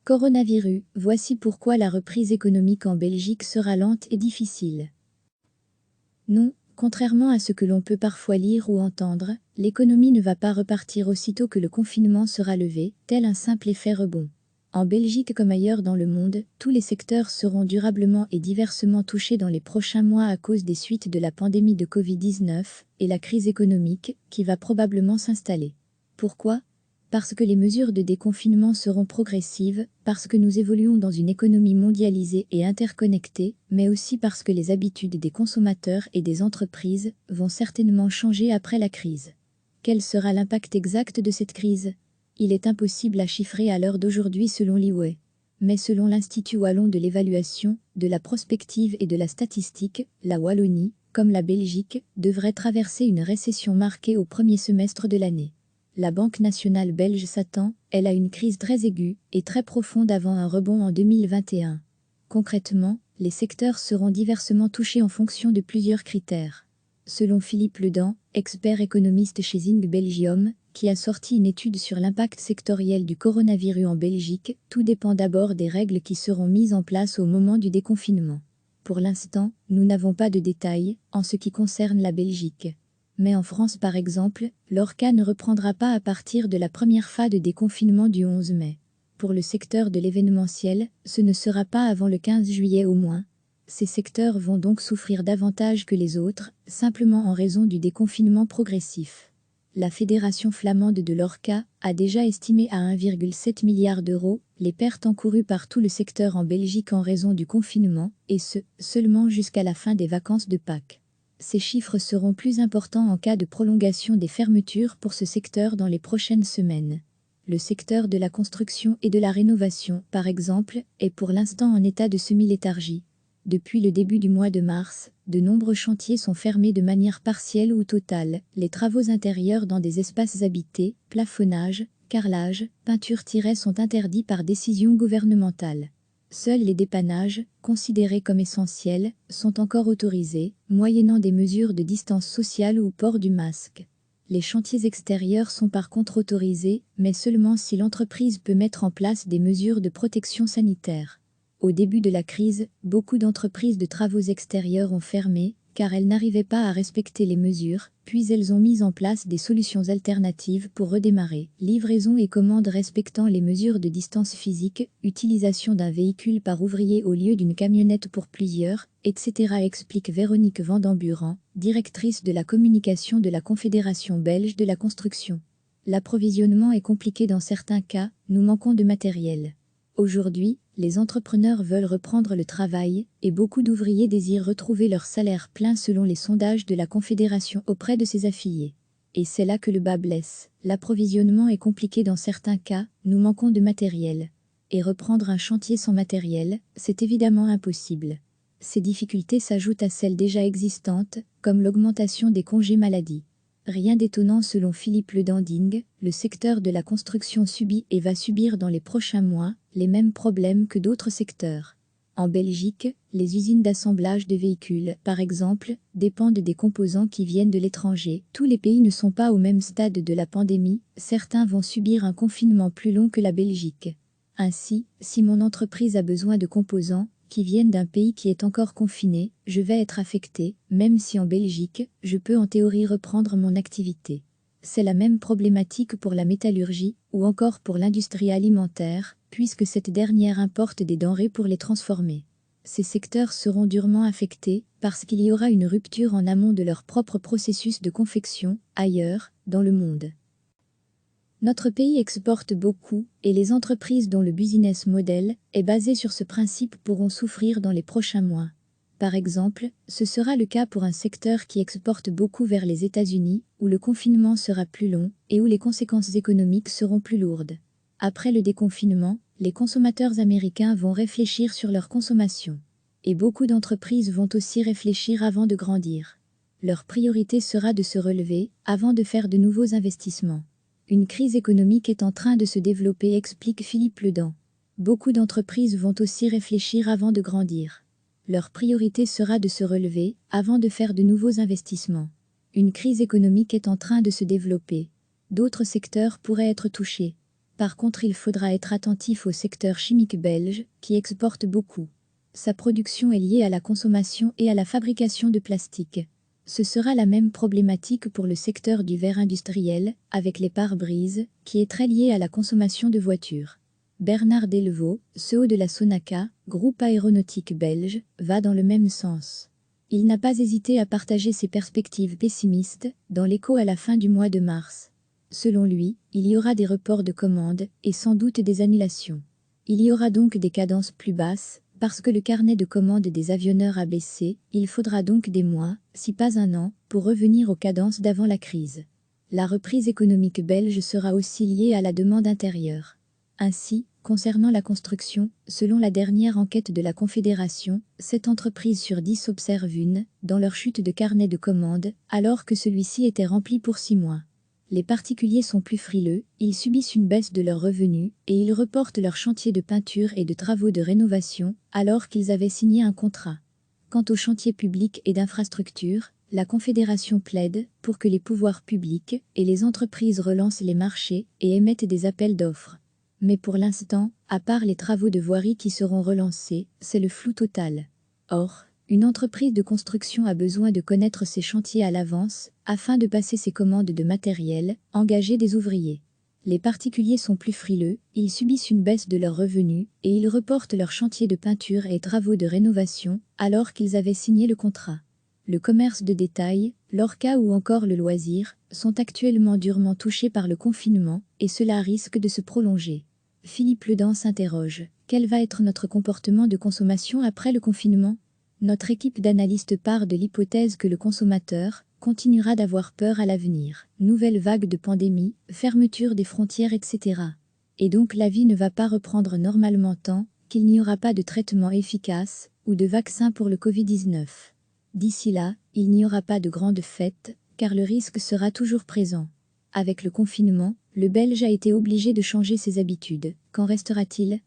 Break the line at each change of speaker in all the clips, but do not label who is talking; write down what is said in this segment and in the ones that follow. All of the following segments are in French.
Coronavirus, voici pourquoi la reprise économique en Belgique sera lente et difficile. Non, contrairement à ce que l'on peut parfois lire ou entendre, l'économie ne va pas repartir aussitôt que le confinement sera levé, tel un simple effet rebond. En Belgique comme ailleurs dans le monde, tous les secteurs seront durablement et diversement touchés dans les prochains mois à cause des suites de la pandémie de Covid-19 et la crise économique qui va probablement s'installer. Pourquoi ? Parce que les mesures de déconfinement seront progressives, parce que nous évoluons dans une économie mondialisée et interconnectée, mais aussi parce que les habitudes des consommateurs et des entreprises vont certainement changer après la crise. Quel sera l'impact exact de cette crise ? Il est impossible à chiffrer à l'heure d'aujourd'hui selon l'IWE. Mais selon l'Institut wallon de l'évaluation, de la prospective et de la statistique, la Wallonie, comme la Belgique, devrait traverser une récession marquée au premier semestre de l'année. La Banque nationale belge s'attend, elle, à une crise très aiguë et très profonde avant un rebond en 2021. Concrètement, les secteurs seront diversement touchés en fonction de plusieurs critères. Selon Philippe Ledan, expert économiste chez Zinc Belgium, qui a sorti une étude sur l'impact sectoriel du coronavirus en Belgique, tout dépend d'abord des règles qui seront mises en place au moment du déconfinement. Pour l'instant, nous n'avons pas de détails en ce qui concerne la Belgique. Mais en France par exemple, l'ORCA ne reprendra pas à partir de la première phase de déconfinement du 11 mai. Pour le secteur de l'événementiel, ce ne sera pas avant le 15 juillet au moins. Ces secteurs vont donc souffrir davantage que les autres, simplement en raison du déconfinement progressif. La Fédération flamande de l'ORCA a déjà estimé à 1,7 milliard d'euros les pertes encourues par tout le secteur en Belgique en raison du confinement, et ce, seulement jusqu'à la fin des vacances de Pâques. Ces chiffres seront plus importants en cas de prolongation des fermetures pour ce secteur dans les prochaines semaines. Le secteur de la construction et de la rénovation, par exemple, est pour l'instant en état de semi-léthargie. Depuis le début du mois de mars, de nombreux chantiers sont fermés de manière partielle ou totale. Les travaux intérieurs dans des espaces habités, plafonnage, carrelage, peinture sont interdits par décision gouvernementale. Seuls les dépannages, considérés comme essentiels, sont encore autorisés, moyennant des mesures de distance sociale ou port du masque. Les chantiers extérieurs sont par contre autorisés, mais seulement si l'entreprise peut mettre en place des mesures de protection sanitaire. Au début de la crise, beaucoup d'entreprises de travaux extérieurs ont fermé, car elles n'arrivaient pas à respecter les mesures, puis elles ont mis en place des solutions alternatives pour redémarrer. Livraison et commande respectant les mesures de distance physique, utilisation d'un véhicule par ouvrier au lieu d'une camionnette pour plusieurs, etc. explique Véronique Vandemburan, directrice de la communication de la Confédération belge de la construction. L'approvisionnement est compliqué dans certains cas, nous manquons de matériel. Aujourd'hui, les entrepreneurs veulent reprendre le travail et beaucoup d'ouvriers désirent retrouver leur salaire plein selon les sondages de la Confédération auprès de ses affiliés. Et c'est là que le bât blesse. L'approvisionnement est compliqué dans certains cas, nous manquons de matériel. Et reprendre un chantier sans matériel, c'est évidemment impossible. Ces difficultés s'ajoutent à celles déjà existantes, comme l'augmentation des congés maladie. Rien d'étonnant selon Philippe Ledanding, le secteur de la construction subit et va subir dans les prochains mois les mêmes problèmes que d'autres secteurs. En Belgique, les usines d'assemblage de véhicules, par exemple, dépendent des composants qui viennent de l'étranger. Tous les pays ne sont pas au même stade de la pandémie, certains vont subir un confinement plus long que la Belgique. Ainsi, si mon entreprise a besoin de composants qui viennent d'un pays qui est encore confiné, je vais être affecté, même si en Belgique, je peux en théorie reprendre mon activité. C'est la même problématique pour la métallurgie, ou encore pour l'industrie alimentaire, puisque cette dernière importe des denrées pour les transformer. Ces secteurs seront durement affectés, parce qu'il y aura une rupture en amont de leur propre processus de confection, ailleurs, dans le monde. Notre pays exporte beaucoup, et les entreprises dont le business model est basé sur ce principe pourront souffrir dans les prochains mois. Par exemple, ce sera le cas pour un secteur qui exporte beaucoup vers les États-Unis, où le confinement sera plus long et où les conséquences économiques seront plus lourdes. Après le déconfinement, les consommateurs américains vont réfléchir sur leur consommation. Et beaucoup d'entreprises vont aussi réfléchir avant de grandir. Leur priorité sera de se relever, avant de faire de nouveaux investissements. Une crise économique est en train de se développer, explique Philippe Ledan. Beaucoup d'entreprises vont aussi réfléchir avant de grandir. Leur priorité sera de se relever, avant de faire de nouveaux investissements. Une crise économique est en train de se développer. D'autres secteurs pourraient être touchés. Par contre, il faudra être attentif au secteur chimique belge, qui exporte beaucoup. Sa production est liée à la consommation et à la fabrication de plastique. Ce sera la même problématique pour le secteur du verre industriel, avec les pare-brises, qui est très lié à la consommation de voitures. Bernard Delvaux, CEO de la Sonaca, groupe aéronautique belge, va dans le même sens. Il n'a pas hésité à partager ses perspectives pessimistes, dans l'écho à la fin du mois de mars. Selon lui, il y aura des reports de commandes, et sans doute des annulations. Il y aura donc des cadences plus basses, parce que le carnet de commandes des avionneurs a baissé, il faudra donc des mois, si pas un an, pour revenir aux cadences d'avant la crise. La reprise économique belge sera aussi liée à la demande intérieure. Ainsi, concernant la construction, selon la dernière enquête de la Confédération, 7 entreprises sur 10 observent dans leur chute de carnet de commandes, alors que celui-ci était rempli pour 6 mois. Les particuliers sont plus frileux, ils subissent une baisse de leurs revenus, et ils reportent leurs chantiers de peinture et de travaux de rénovation, alors qu'ils avaient signé un contrat. Quant aux chantiers publics et d'infrastructures, la Confédération plaide pour que les pouvoirs publics et les entreprises relancent les marchés et émettent des appels d'offres. Mais pour l'instant, à part les travaux de voirie qui seront relancés, c'est le flou total. Or, une entreprise de construction a besoin de connaître ses chantiers à l'avance, afin de passer ses commandes de matériel, engager des ouvriers. Les particuliers sont plus frileux, ils subissent une baisse de leurs revenus, et ils reportent leurs chantiers de peinture et travaux de rénovation, alors qu'ils avaient signé le contrat. Le commerce de détail, l'ORCA ou encore le loisir, sont actuellement durement touchés par le confinement, et cela risque de se prolonger. Philippe Ledan s'interroge. Quel va être notre comportement de consommation après le confinement ? Notre équipe d'analystes part de l'hypothèse que le consommateur continuera d'avoir peur à l'avenir. Nouvelle vague de pandémie, fermeture des frontières, etc. Et donc la vie ne va pas reprendre normalement tant qu'il n'y aura pas de traitement efficace ou de vaccin pour le Covid-19. D'ici là, il n'y aura pas de grandes fêtes, car le risque sera toujours présent. Avec le confinement, le Belge a été obligé de changer ses habitudes. Qu'en restera-t-il ?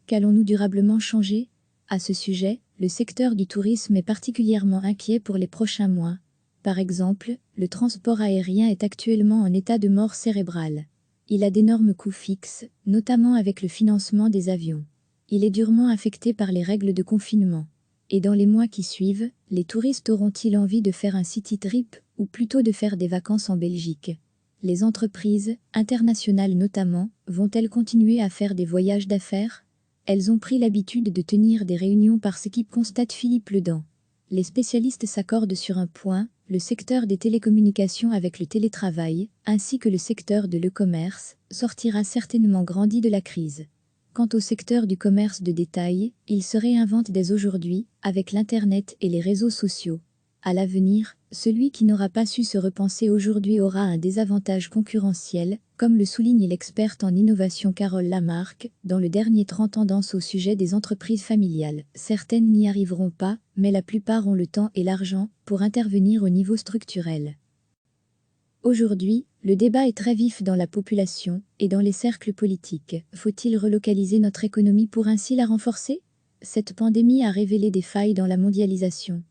Qu'allons-nous durablement changer ? À ce sujet, le secteur du tourisme est particulièrement inquiet pour les prochains mois. Par exemple, le transport aérien est actuellement en état de mort cérébrale. Il a d'énormes coûts fixes, notamment avec le financement des avions. Il est durement affecté par les règles de confinement. Et dans les mois qui suivent, les touristes auront-ils envie de faire un city trip, ou plutôt de faire des vacances en Belgique ? Les entreprises, internationales notamment, vont-elles continuer à faire des voyages d'affaires ? Elles ont pris l'habitude de tenir des réunions par équipe, constate Philippe Ledan. Les spécialistes s'accordent sur un point, le secteur des télécommunications avec le télétravail, ainsi que le secteur de l'e-commerce, sortira certainement grandi de la crise. Quant au secteur du commerce de détail, il se réinvente dès aujourd'hui, avec l'Internet et les réseaux sociaux. À l'avenir, celui qui n'aura pas su se repenser aujourd'hui aura un désavantage concurrentiel, comme le souligne l'experte en innovation Carole Lamarque, dans le dernier 30 tendances au sujet des entreprises familiales. Certaines n'y arriveront pas, mais la plupart ont le temps et l'argent pour intervenir au niveau structurel. Aujourd'hui, le débat est très vif dans la population et dans les cercles politiques. Faut-il relocaliser notre économie pour ainsi la renforcer ? Cette pandémie a révélé des failles dans la mondialisation.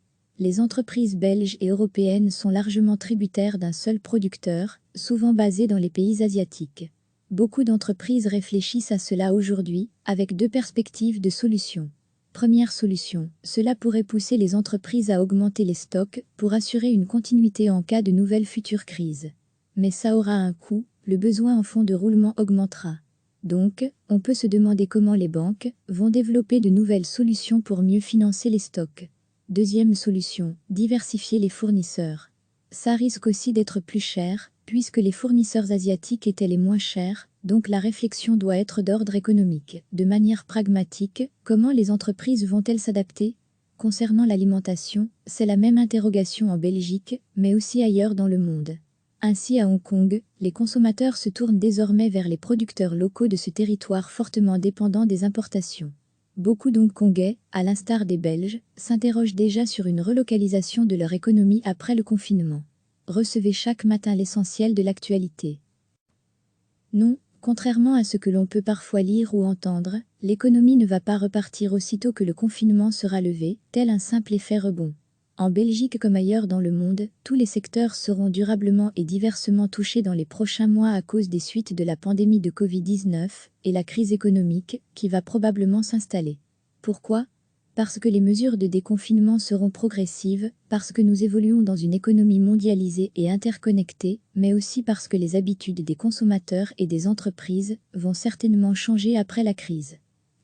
Les entreprises belges et européennes sont largement tributaires d'un seul producteur, souvent basé dans les pays asiatiques. Beaucoup d'entreprises réfléchissent à cela aujourd'hui, avec 2 perspectives de solutions. Première solution, cela pourrait pousser les entreprises à augmenter les stocks pour assurer une continuité en cas de nouvelles futures crises. Mais ça aura un coût, le besoin en fonds de roulement augmentera. Donc, on peut se demander comment les banques vont développer de nouvelles solutions pour mieux financer les stocks. Deuxième solution, diversifier les fournisseurs. Ça risque aussi d'être plus cher, puisque les fournisseurs asiatiques étaient les moins chers, donc la réflexion doit être d'ordre économique. De manière pragmatique, comment les entreprises vont-elles s'adapter ? Concernant l'alimentation, c'est la même interrogation en Belgique, mais aussi ailleurs dans le monde. Ainsi à Hong Kong, les consommateurs se tournent désormais vers les producteurs locaux de ce territoire fortement dépendant des importations. Beaucoup d'Hongkongais, à l'instar des Belges, s'interrogent déjà sur une relocalisation de leur économie après le confinement. Recevez chaque matin l'essentiel de l'actualité. Non, contrairement à ce que l'on peut parfois lire ou entendre, l'économie ne va pas repartir aussitôt que le confinement sera levé, tel un simple effet rebond. En Belgique comme ailleurs dans le monde, tous les secteurs seront durablement et diversement touchés dans les prochains mois à cause des suites de la pandémie de Covid-19 et la crise économique qui va probablement s'installer. Pourquoi ? Parce que les mesures de déconfinement seront progressives, parce que nous évoluons dans une économie mondialisée et interconnectée, mais aussi parce que les habitudes des consommateurs et des entreprises vont certainement changer après la crise.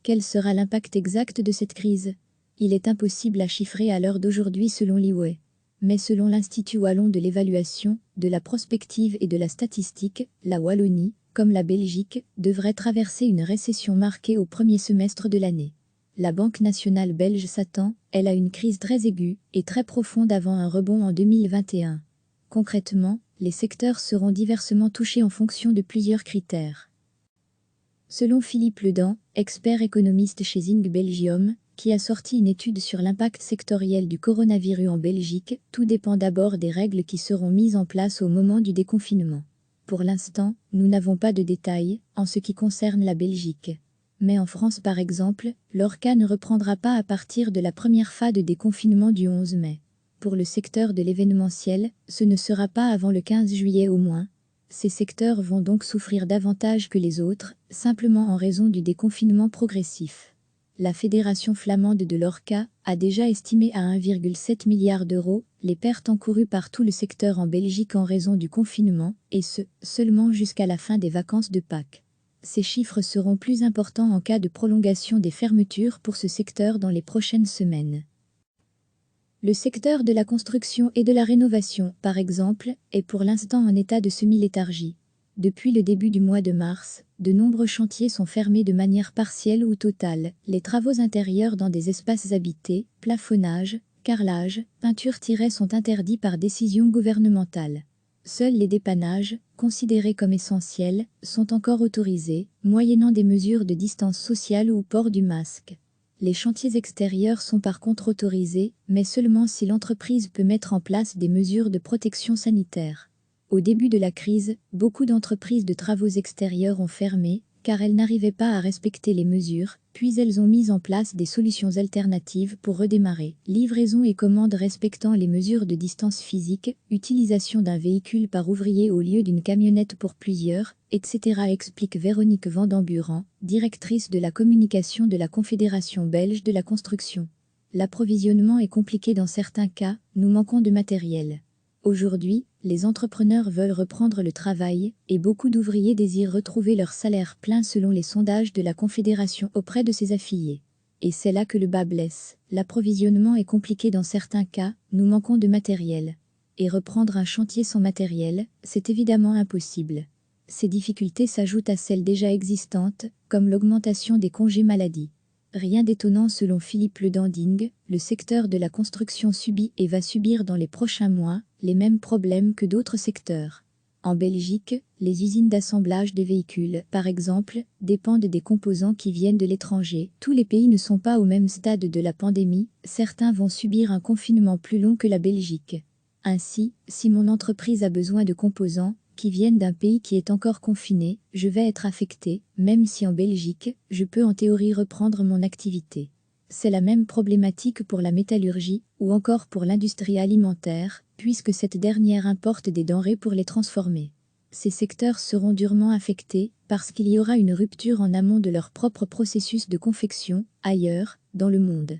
Quel sera l'impact exact de cette crise ? Il est impossible à chiffrer à l'heure d'aujourd'hui selon l'IWE. Mais selon l'Institut wallon de l'évaluation, de la prospective et de la statistique, la Wallonie, comme la Belgique, devrait traverser une récession marquée au premier semestre de l'année. La Banque nationale belge s'attend, elle, à une crise très aiguë et très profonde avant un rebond en 2021. Concrètement, les secteurs seront diversement touchés en fonction de plusieurs critères. Selon Philippe Ledan, expert économiste chez Zinc Belgium, qui a sorti une étude sur l'impact sectoriel du coronavirus en Belgique, tout dépend d'abord des règles qui seront mises en place au moment du déconfinement. Pour l'instant, nous n'avons pas de détails en ce qui concerne la Belgique. Mais en France par exemple, l'ORCA ne reprendra pas à partir de la première phase de déconfinement du 11 mai. Pour le secteur de l'événementiel, ce ne sera pas avant le 15 juillet au moins. Ces secteurs vont donc souffrir davantage que les autres, simplement en raison du déconfinement progressif. La Fédération flamande de l'ORCA a déjà estimé à 1,7 milliard d'euros les pertes encourues par tout le secteur en Belgique en raison du confinement, et ce, seulement jusqu'à la fin des vacances de Pâques. Ces chiffres seront plus importants en cas de prolongation des fermetures pour ce secteur dans les prochaines semaines. Le secteur de la construction et de la rénovation, par exemple, est pour l'instant en état de semi-léthargie. Depuis le début du mois de mars, de nombreux chantiers sont fermés de manière partielle ou totale. Les travaux intérieurs dans des espaces habités, plafonnage, carrelage, peinture sont interdits par décision gouvernementale. Seuls les dépannages, considérés comme essentiels, sont encore autorisés, moyennant des mesures de distance sociale ou port du masque. Les chantiers extérieurs sont par contre autorisés, mais seulement si l'entreprise peut mettre en place des mesures de protection sanitaire. Au début de la crise, beaucoup d'entreprises de travaux extérieurs ont fermé, car elles n'arrivaient pas à respecter les mesures, puis elles ont mis en place des solutions alternatives pour redémarrer. Livraison et commande respectant les mesures de distance physique, utilisation d'un véhicule par ouvrier au lieu d'une camionnette pour plusieurs, etc. explique Véronique Vandemburan, directrice de la communication de la Confédération belge de la construction. L'approvisionnement est compliqué dans certains cas, nous manquons de matériel. Aujourd'hui, les entrepreneurs veulent reprendre le travail, et beaucoup d'ouvriers désirent retrouver leur salaire plein selon les sondages de la Confédération auprès de ses affiliés. Et c'est là que le bât blesse. L'approvisionnement est compliqué dans certains cas, nous manquons de matériel. Et reprendre un chantier sans matériel, c'est évidemment impossible. Ces difficultés s'ajoutent à celles déjà existantes, comme l'augmentation des congés maladie. Rien d'étonnant selon Philippe Ledanding, le secteur de la construction subit et va subir dans les prochains mois les mêmes problèmes que d'autres secteurs. En Belgique, les usines d'assemblage de véhicules, par exemple, dépendent des composants qui viennent de l'étranger. Tous les pays ne sont pas au même stade de la pandémie, certains vont subir un confinement plus long que la Belgique. Ainsi, si mon entreprise a besoin de composants qui viennent d'un pays qui est encore confiné, je vais être affecté, même si en Belgique, je peux en théorie reprendre mon activité. C'est la même problématique pour la métallurgie, ou encore pour l'industrie alimentaire, puisque cette dernière importe des denrées pour les transformer. Ces secteurs seront durement affectés, parce qu'il y aura une rupture en amont de leur propre processus de confection, ailleurs, dans le monde.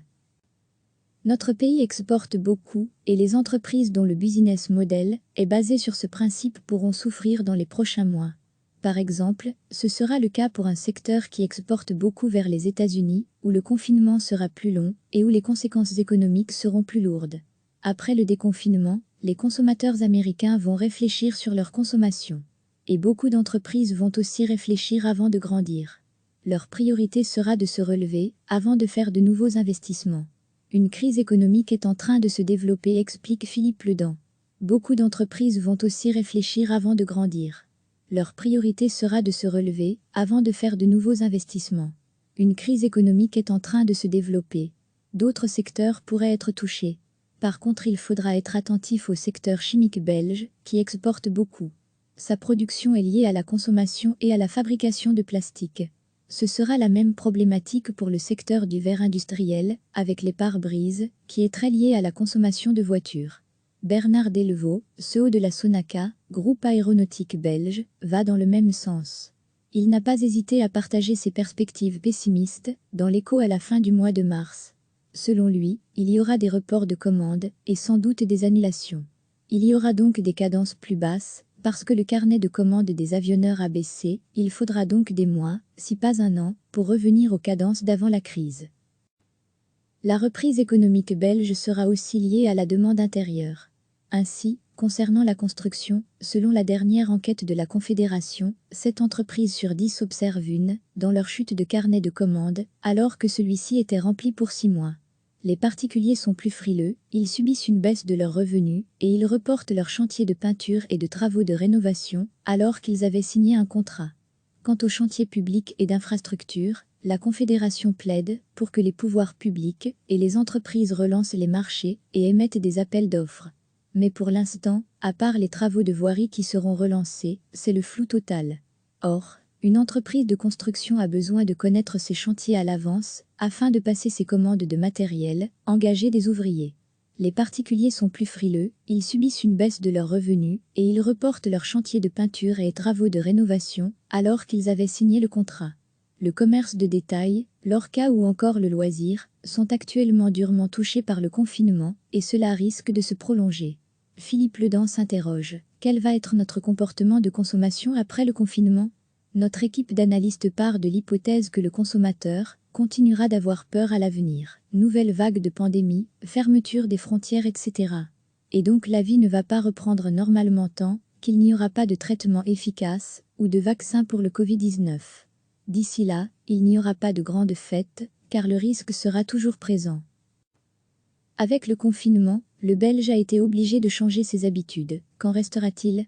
Notre pays exporte beaucoup, et les entreprises dont le business model est basé sur ce principe pourront souffrir dans les prochains mois. Par exemple, ce sera le cas pour un secteur qui exporte beaucoup vers les États-Unis, où le confinement sera plus long et où les conséquences économiques seront plus lourdes. Après le déconfinement, les consommateurs américains vont réfléchir sur leur consommation. Et beaucoup d'entreprises vont aussi réfléchir avant de grandir. Leur priorité sera de se relever avant de faire de nouveaux investissements. Une crise économique est en train de se développer, explique Philippe Ledan. Beaucoup d'entreprises vont aussi réfléchir avant de grandir. Leur priorité sera de se relever avant de faire de nouveaux investissements. Une crise économique est en train de se développer. D'autres secteurs pourraient être touchés. Par contre, il faudra être attentif au secteur chimique belge, qui exporte beaucoup. Sa production est liée à la consommation et à la fabrication de plastique. Ce sera la même problématique pour le secteur du verre industriel, avec les pare-brises, qui est très lié à la consommation de voitures. Bernard Delvaux, CEO de la Sonaca, groupe aéronautique belge, va dans le même sens. Il n'a pas hésité à partager ses perspectives pessimistes dans l'écho à la fin du mois de mars. Selon lui, il y aura des reports de commandes et sans doute des annulations. Il y aura donc des cadences plus basses, parce que le carnet de commandes des avionneurs a baissé, il faudra donc des mois, si pas un an, pour revenir aux cadences d'avant la crise. La reprise économique belge sera aussi liée à la demande intérieure. Ainsi, concernant la construction, selon la dernière enquête de la Confédération, 7 entreprises sur 10 observent dans leur chute de carnet de commandes, alors que celui-ci était rempli pour 6 mois. Les particuliers sont plus frileux, ils subissent une baisse de leurs revenus et ils reportent leurs chantiers de peinture et de travaux de rénovation alors qu'ils avaient signé un contrat. Quant aux chantiers publics et d'infrastructures, la Confédération plaide pour que les pouvoirs publics et les entreprises relancent les marchés et émettent des appels d'offres. Mais pour l'instant, à part les travaux de voirie qui seront relancés, c'est le flou total. Or, une entreprise de construction a besoin de connaître ses chantiers à l'avance afin de passer ses commandes de matériel, engager des ouvriers. Les particuliers sont plus frileux, ils subissent une baisse de leurs revenus et ils reportent leurs chantiers de peinture et travaux de rénovation alors qu'ils avaient signé le contrat. Le commerce de détail, l'ORCA ou encore le loisir sont actuellement durement touchés par le confinement et cela risque de se prolonger. Philippe Ledan s'interroge. Quel va être notre comportement de consommation après le confinement ? Notre équipe d'analystes part de l'hypothèse que le consommateur continuera d'avoir peur à l'avenir. Nouvelle vague de pandémie, fermeture des frontières, etc. Et donc la vie ne va pas reprendre normalement tant qu'il n'y aura pas de traitement efficace ou de vaccin pour le Covid-19. D'ici là, il n'y aura pas de grandes fêtes, car le risque sera toujours présent. Avec le confinement, le Belge a été obligé de changer ses habitudes. Qu'en restera-t-il ?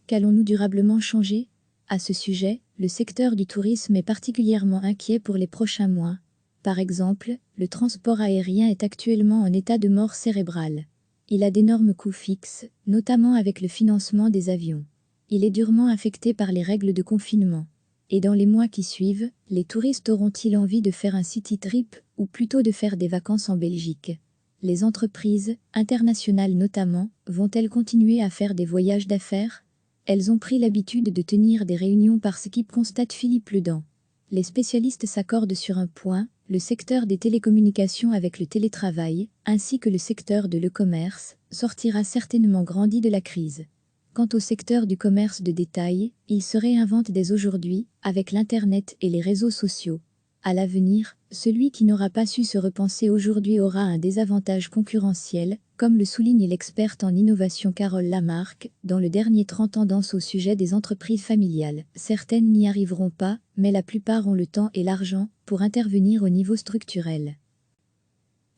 Qu'allons-nous durablement changer ? À ce sujet, le secteur du tourisme est particulièrement inquiet pour les prochains mois. Par exemple, le transport aérien est actuellement en état de mort cérébrale. Il a d'énormes coûts fixes, notamment avec le financement des avions. Il est durement affecté par les règles de confinement. Et dans les mois qui suivent, les touristes auront-ils envie de faire un city trip, ou plutôt de faire des vacances en Belgique ? Les entreprises, internationales notamment, vont-elles continuer à faire des voyages d'affaires ? Elles ont pris l'habitude de tenir des réunions par Skype, constate Philippe Ledan. Les spécialistes s'accordent sur un point, le secteur des télécommunications avec le télétravail, ainsi que le secteur de l'e-commerce, sortira certainement grandi de la crise. Quant au secteur du commerce de détail, il se réinvente dès aujourd'hui, avec l'Internet et les réseaux sociaux. À l'avenir, celui qui n'aura pas su se repenser aujourd'hui aura un désavantage concurrentiel, comme le souligne l'experte en innovation Carole Lamarque, dans le dernier 30 tendances au sujet des entreprises familiales. Certaines n'y arriveront pas, mais la plupart ont le temps et l'argent pour intervenir au niveau structurel.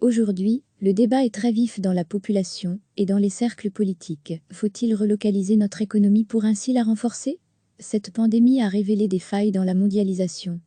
Aujourd'hui, le débat est très vif dans la population et dans les cercles politiques. Faut-il relocaliser notre économie pour ainsi la renforcer ? Cette pandémie a révélé des failles dans la mondialisation.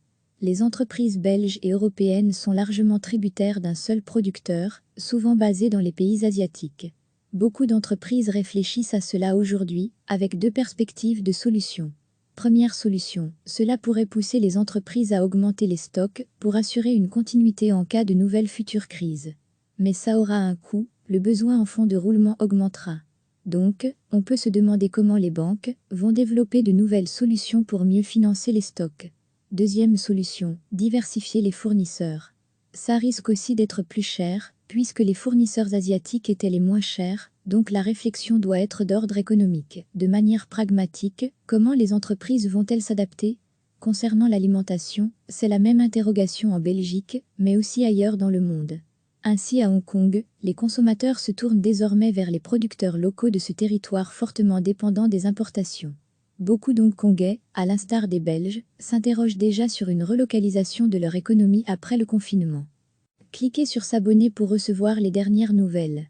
Les entreprises belges et européennes sont largement tributaires d'un seul producteur, souvent basé dans les pays asiatiques. Beaucoup d'entreprises réfléchissent à cela aujourd'hui, avec 2 perspectives de solutions. Première solution, cela pourrait pousser les entreprises à augmenter les stocks pour assurer une continuité en cas de nouvelles futures crises. Mais ça aura un coût, le besoin en fonds de roulement augmentera. Donc, on peut se demander comment les banques vont développer de nouvelles solutions pour mieux financer les stocks. Deuxième solution, diversifier les fournisseurs. Ça risque aussi d'être plus cher, puisque les fournisseurs asiatiques étaient les moins chers, donc la réflexion doit être d'ordre économique. De manière pragmatique, comment les entreprises vont-elles s'adapter ? Concernant l'alimentation, c'est la même interrogation en Belgique, mais aussi ailleurs dans le monde. Ainsi à Hong Kong, les consommateurs se tournent désormais vers les producteurs locaux de ce territoire fortement dépendant des importations. Beaucoup d'Hongkongais, à l'instar des Belges, s'interrogent déjà sur une relocalisation de leur économie après le confinement. Cliquez sur s'abonner pour recevoir les dernières nouvelles.